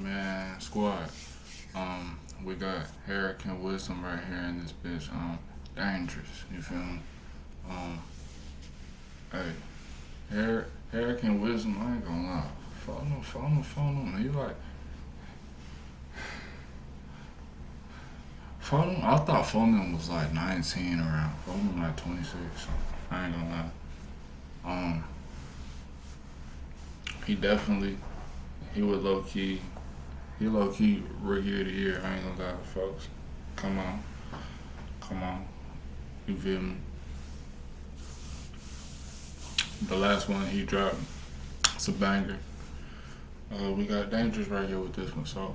Man, squad. We got Hurricane Wisdom right here in this bitch. Dangerous. You feel me? Um, hey, Hurricane Wisdom. I ain't gonna lie. Follow him. He like, follow him. I thought following him was like 19 around. Following him like 26. I ain't gonna lie. He definitely, he would low key. He low key rookie of the year. I ain't gonna lie, folks. Come on. You feel me? The last one he dropped, it's a banger. We got Dangerous right here with this one, so.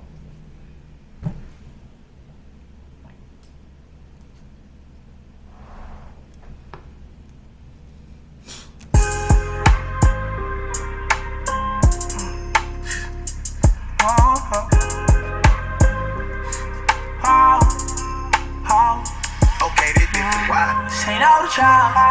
Okay, this different. Why? Ain't all the trial.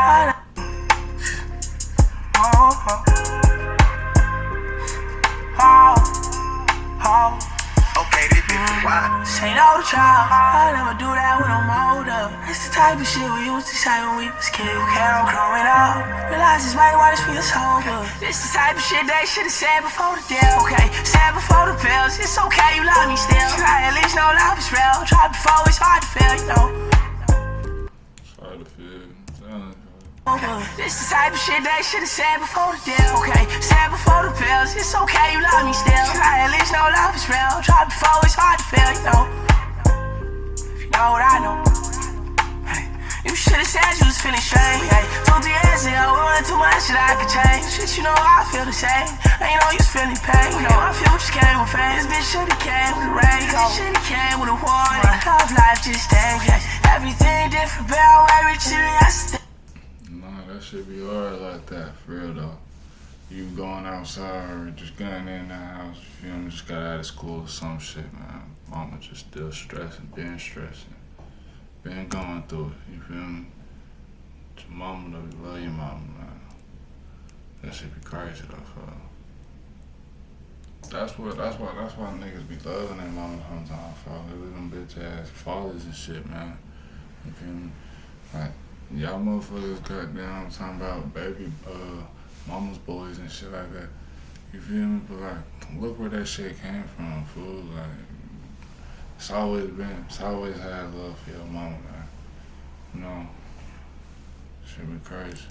Okay, this different. Why? Ain't all the trial. I never do that when I'm older. It's the type of shit we used to say when we was kids. Okay, I'm growing up. Realize this might why this feels sober. This the type of shit they should've said before the deal. Okay, said before the pills. It's okay, you love me still. Try at least know love is real. Try before it's hard to feel, you know. Hard to feel. This the type of shit they should've said before the deal. Okay, said before the pills. It's okay, you love me still. Try at least know love is real. Try before it's hard to feel, you know. If you know what I know. Hey, you should've said you was feeling strange. Hey, 2-3 years ago, we went too much shit I could change. Shit, you know I feel the same. Ain't know you was feeling pain. You know my future came with fame. This bitch should've came with a rain. This should've came with a warning. Love life just changed. Everything different, but I'm way richer than yesterday. That shit be hard like that, for real though. You going outside or just getting in the house, you feel me, just got out of school or some shit, man. Mama just still stressing, been going through it, you feel me? Your mama though, you love your mama, man. That shit be crazy though, That's why niggas be loving their mama sometimes, They live them bitch ass fathers and shit, man. You feel me? Like, y'all motherfuckers goddamn talking about baby mama's boys and shit like that. You feel me? But like, look where that shit came from, fool. Like, it's always had love for your mama, man. You know? Shit be crazy.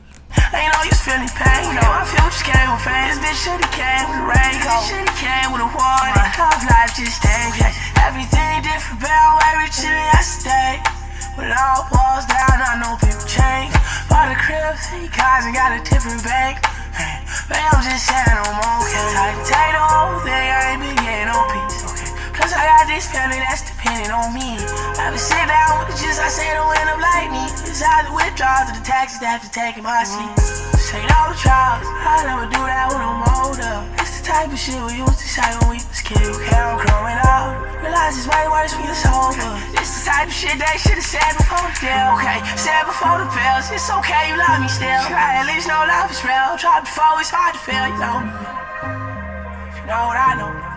Ain't know you was feeling pain. You know my future came with fame. This bitch should've came with a rain. This should've came with a warning. Love life just changed. Everything different, but I'm way richer than yesterday. When it all falls down, I know people change. Bought a crib, 3 cars and got a different bank. Hey, but I'm just saying I'm okay. I can take the whole thing, I ain't been getting no peace. Okay. Plus I got this family that's depending on me. I been sit down with the just I say don't end up like me. It's how the withdrawals of the taxes that have to take in my sleep. This ain't all the trials, I never do that when I'm older. It's the type of shit we used to say when we was kids. Okay, I'm growing up. Realize this might why this feels sober. This the type of shit they should've said before the deal. Okay, said before the pills. It's okay, you love me still. Try at least know love is real. Try before it's hard to feel, you know. If you know what I know.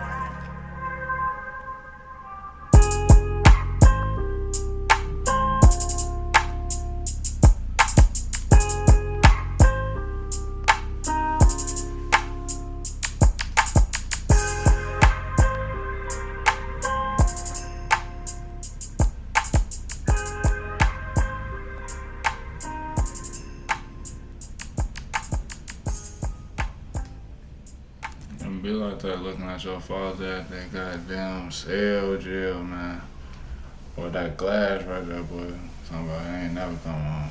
Be like that looking at your father at that goddamn cell jail, man. Or that glass right there, boy. Talking about he ain't never come home.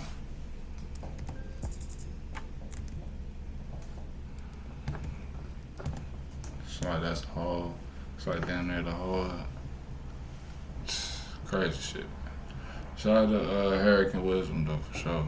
It's like that's the whole, it's like damn near the whole crazy shit, man. Shout out to Hurricane Wisdom though, for sure.